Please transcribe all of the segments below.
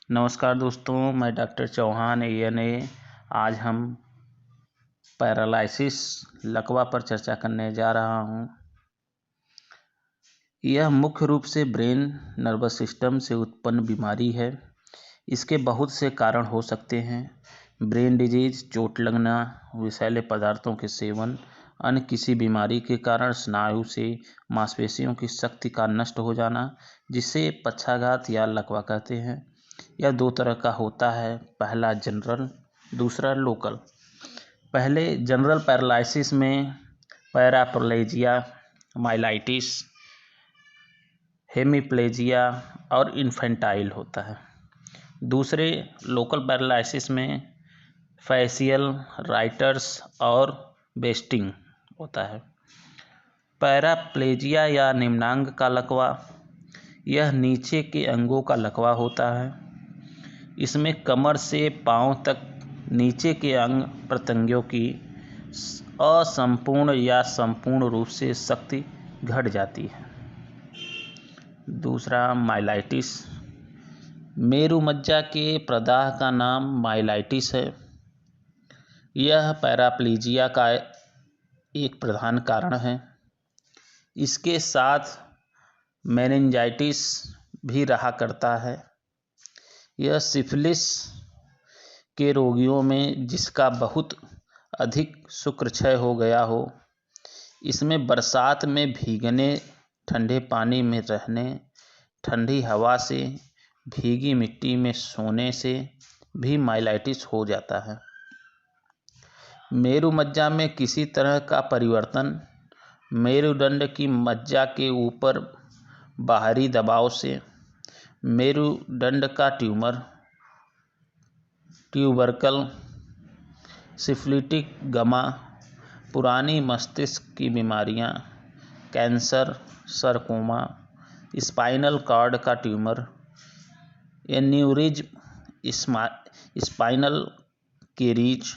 नमस्कार दोस्तों, मैं डॉक्टर चौहान ANA। आज हम पैरालिसिस लकवा पर चर्चा करने जा रहा हूँ। यह मुख्य रूप से ब्रेन नर्वस सिस्टम से उत्पन्न बीमारी है। इसके बहुत से कारण हो सकते हैं। ब्रेन डिजीज, चोट लगना, विषैले पदार्थों के सेवन, अन्य किसी बीमारी के कारण स्नायु से मांसपेशियों की शक्ति का नष्ट हो जाना, जिसे पक्षाघात या लकवा कहते हैं। यह दो तरह का होता है, पहला जनरल, दूसरा लोकल। पहले जनरल पैरालिसिस में पैराप्लेजिया, माइलाइटिस, हेमीप्लेजिया और इन्फेंटाइल होता है। दूसरे लोकल पैरालिसिस में फैशियल, राइटर्स और वेस्टिंग होता है। पैराप्लेजिया या निम्नांग का लकवा, यह नीचे के अंगों का लकवा होता है। इसमें कमर से पांव तक नीचे के अंग प्रत्यंगों की असंपूर्ण या संपूर्ण रूप से शक्ति घट जाती है। दूसरा माइलाइटिस, मेरुमज्जा के प्रदाह का नाम माइलाइटिस है। यह पैराप्लेजिया का एक प्रधान कारण है। इसके साथ मेनिंजाइटिस भी रहा करता है। यह सिफिलिस के रोगियों में जिसका बहुत अधिक शुक्रक्षय हो गया हो। इसमें बरसात में भीगने, ठंडे पानी में रहने, ठंडी हवा से, भीगी मिट्टी में सोने से भी माइलाइटिस हो जाता है। मेरुमज्जा में किसी तरह का परिवर्तन, मेरुदंड की मज्जा के ऊपर बाहरी दबाव से, मेरुदंड का ट्यूमर, ट्यूबरकल, सिफिलिटिक गमा, पुरानी मस्तिष्क की बीमारियां, कैंसर, सरकोमा, स्पाइनल कॉर्ड का tumour, aneurysm, spinal caries,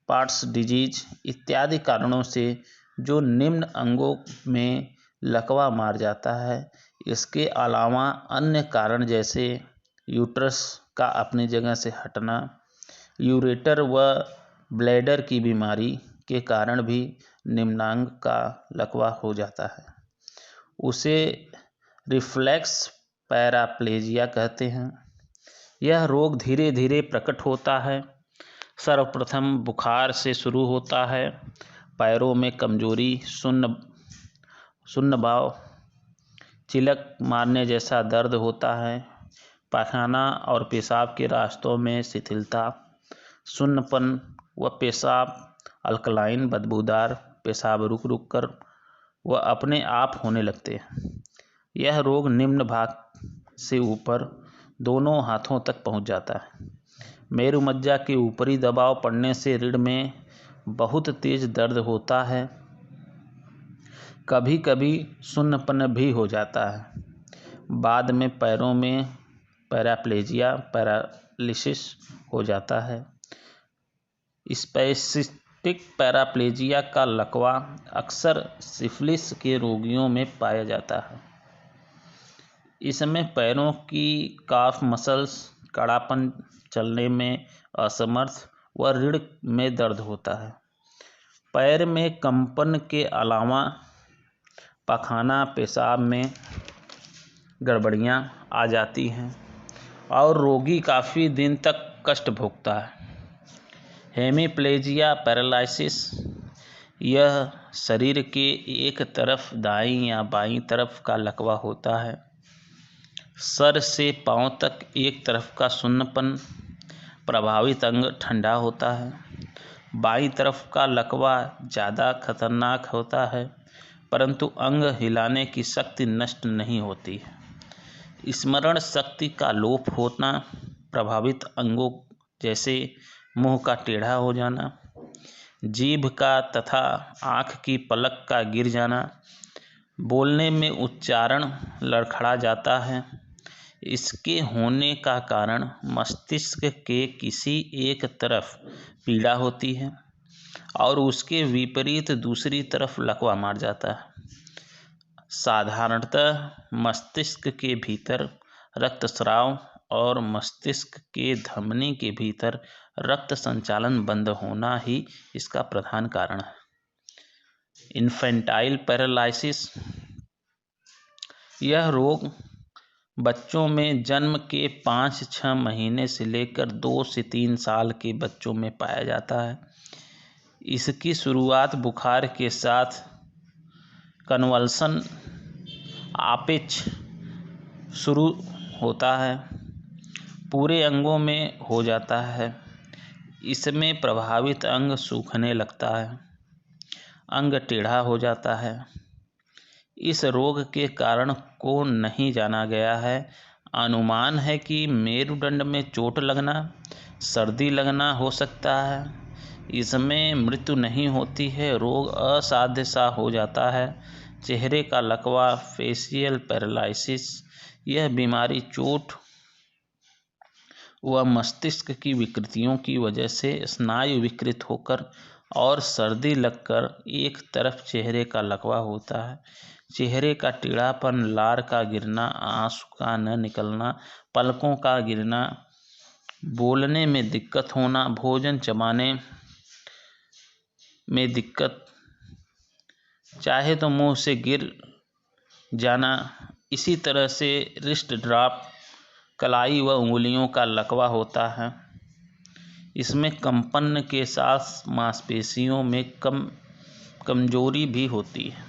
pots disease इत्यादि कारणों से जो निम्न अंगों में लकवा मार जाता है। इसके अलावा अन्य कारण जैसे यूट्रस का अपनी जगह से हटना, यूरेटर व ब्लैडर की बीमारी के कारण भी निम्नांग का लकवा हो जाता है। उसे रिफ्लेक्स पैराप्लेजिया कहते हैं। यह रोग धीरे धीरे प्रकट होता है। सर्वप्रथम बुखार से शुरू होता है। पैरों में कमजोरी, शून्य भाव, चिलक मारने जैसा दर्द होता है। पायखाना और पेशाब के रास्तों में शिथिलता, शून्यपन व पेशाब अल्कलाइन बदबूदार पेशाब रुक रुक कर व अपने आप होने लगते हैं। यह रोग निम्न भाग से ऊपर दोनों हाथों तक पहुंच जाता है। मेरुमज्जा के ऊपरी दबाव पड़ने से रीढ़ में बहुत तेज दर्द होता है। कभी कभी शून्यपन भी हो जाता है। बाद में पैरों में पैराप्लेजिया, पैरालिसिस हो जाता है। स्पेसिफिक पैराप्लेजिया का लकवा अक्सर सिफिलिस के रोगियों में पाया जाता है। इसमें पैरों की काफ मसल्स, कड़ापन, चलने में असमर्थ व रीढ़ में दर्द होता है। पैर में कंपन के अलावा पायखाना, पेशाब में गड़बड़ियां आ जाती हैं और रोगी काफ़ी दिन तक कष्ट भोगता है। हेमीप्लेजिया पैरालिसिस, यह शरीर के एक तरफ दाईं या बाईं तरफ का लकवा होता है। सर से पांव तक एक तरफ का शून्यपन, प्रभावित अंग ठंडा होता है। बाईं तरफ का लकवा ज़्यादा खतरनाक होता है, परंतु अंग हिलाने की शक्ति नष्ट नहीं होती है। स्मरण शक्ति का लोप होना, प्रभावित अंगों जैसे मुंह का टेढ़ा हो जाना, जीभ का तथा आँख की पलक का गिर जाना, बोलने में उच्चारण लड़खड़ा जाता है। इसके होने का कारण मस्तिष्क के किसी एक तरफ पीड़ा होती है और उसके विपरीत दूसरी तरफ लकवा मार जाता है। साधारणतः मस्तिष्क के भीतर रक्तस्राव और मस्तिष्क के धमनी के भीतर रक्त संचालन बंद होना ही इसका प्रधान कारण है। इन्फेंटाइल पैरालिसिस, यह रोग बच्चों में जन्म के 5-6 महीने से लेकर 2 से 3 साल के बच्चों में पाया जाता है। इसकी शुरुआत बुखार के साथ कन्वल्सन आपेच शुरू होता है, पूरे अंगों में हो जाता है। इसमें प्रभावित अंग सूखने लगता है, अंग टेढ़ा हो जाता है। इस रोग के कारण को नहीं जाना गया है। अनुमान है कि मेरुदंड में चोट लगना, सर्दी लगना हो सकता है। इसमें मृत्यु नहीं होती है, रोग असाध्य सा हो जाता है। चेहरे का लकवा, फेशियल पैरालिसिस, यह बीमारी चोट व मस्तिष्क की विकृतियों की वजह से स्नायु विकृत होकर और सर्दी लगकर एक तरफ चेहरे का लकवा होता है। चेहरे का टेढ़ापन, लार का गिरना, आंसू का न निकलना, पलकों का गिरना, बोलने में दिक्कत होना, भोजन चबाने में दिक्कत, चाहे तो मुंह से गिर जाना। इसी तरह से रिस्ट ड्रॉप, कलाई व उंगलियों का लकवा होता है। इसमें कंपन के साथ मांसपेशियों में कमजोरी भी होती है।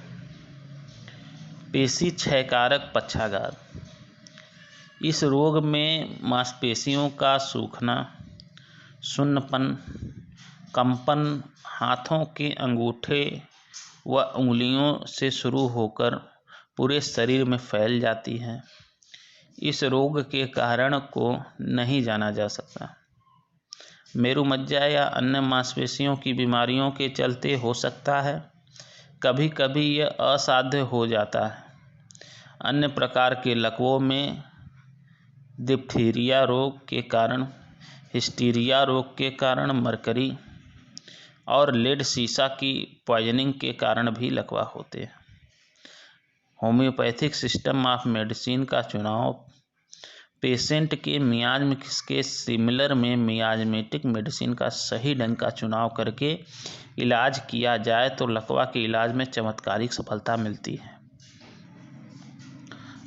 पेशी क्षयकारक पक्षाघात, इस रोग में मांसपेशियों का सूखना, सुन्नपन, कंपन हाथों के अंगूठे व उंगलियों से शुरू होकर पूरे शरीर में फैल जाती है। इस रोग के कारण को नहीं जाना जा सकता। मेरुमज्जा या अन्य मांसपेशियों की बीमारियों के चलते हो सकता है। कभी कभी यह असाध्य हो जाता है। अन्य प्रकार के लकवों में डिप्थीरिया रोग के कारण, हिस्टीरिया रोग के कारण, मरकरी और लेड सीसा की पॉइजनिंग के कारण भी लकवा होते हैं। होम्योपैथिक सिस्टम ऑफ मेडिसिन का चुनाव, पेशेंट के मियाज के सिमिलर में मियाजमेटिक मेडिसिन का सही ढंग का चुनाव करके इलाज किया जाए तो लकवा के इलाज में चमत्कारिक सफलता मिलती है।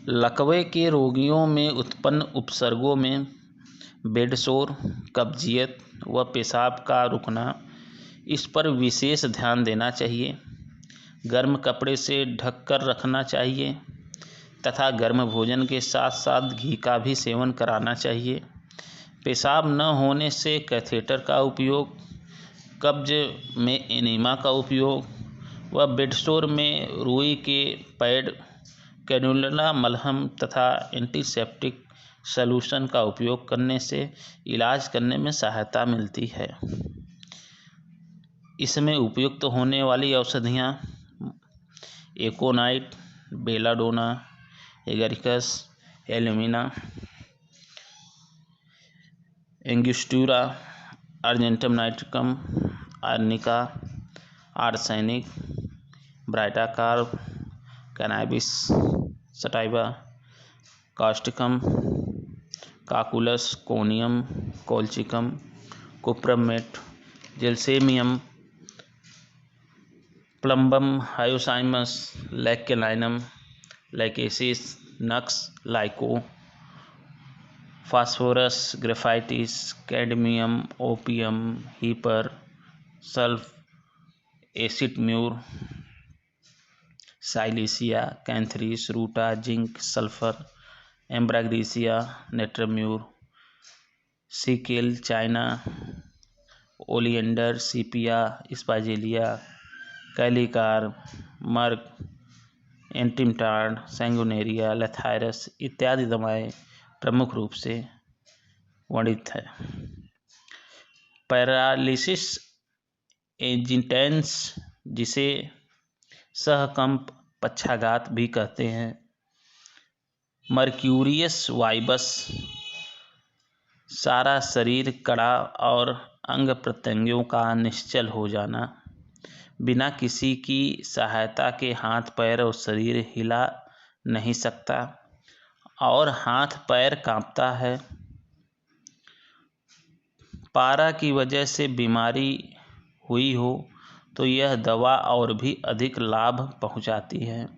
लकवे के रोगियों में उत्पन्न उपसर्गों में बेडसोर, कब्जियत व पेशाब का रुकना, इस पर विशेष ध्यान देना चाहिए। गर्म कपड़े से ढक कर रखना चाहिए तथा गर्म भोजन के साथ साथ घी का भी सेवन कराना चाहिए। पेशाब न होने से कैथेटर का उपयोग, कब्ज में एनीमा का उपयोग व बेडसोर में रुई के पैड, कैनुला मलहम तथा एंटीसेप्टिक सॉल्यूशन का उपयोग करने से इलाज करने में सहायता मिलती है। इसमें उपयुक्त होने वाली औषधियाँ aconite, belladonna, agaricus, alumina, angustura, argentum nitricum, arnica, arsenic, baryta carb, cannabis sativa, causticum, cocculus, conium, colchicum, cuprum met, gelsemium, plumbum, hyoscyamus, लैक्केलाइनम, lachesis, nux, lyco, phosphorus, graphites, cadmium, opium, hepar, sulph, acid mur, silicea, cantharis, ruta, zinc, sulphur, ambra grisea, natrum mur, secale, china, oleander, sepia, spigelia, kali carb, merc, antim tart, sanguinaria, lathyrus इत्यादि दवाएं प्रमुख रूप से वर्णित है। Paralysis agitans, जिसे सहकंप पक्षाघात भी कहते हैं, मर्क्यूरियस वाइबस, सारा शरीर कड़ा और अंग प्रत्यंगों का निश्चल हो जाना, बिना किसी की सहायता के हाथ पैर और शरीर हिला नहीं सकता और हाथ पैर कांपता है, पारा की वजह से बीमारी हुई हो तो यह दवा और भी अधिक लाभ पहुंचाती है।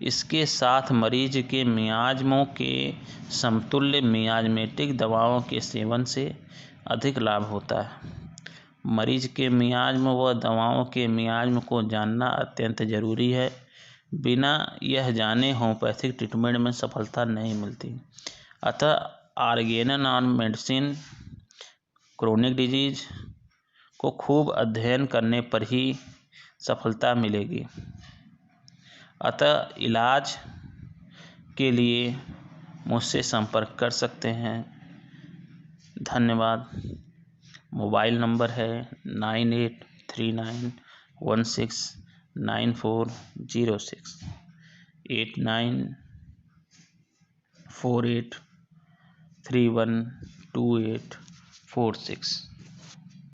इसके साथ मरीज के मियाज़्मों के समतुल्य मियाज़मेटिक दवाओं के सेवन से अधिक लाभ होता है। मरीज के मियाज़्म व दवाओं के मियाज़्म को जानना अत्यंत जरूरी है। बिना यह जाने होम्योपैथिक ट्रीटमेंट में सफलता नहीं मिलती। अतः Organon on medicine chronic disease को खूब अध्ययन करने पर ही सफलता मिलेगी। अतः इलाज के लिए मुझसे संपर्क कर सकते हैं। धन्यवाद। मोबाइल नंबर है 9839169406 8948312846।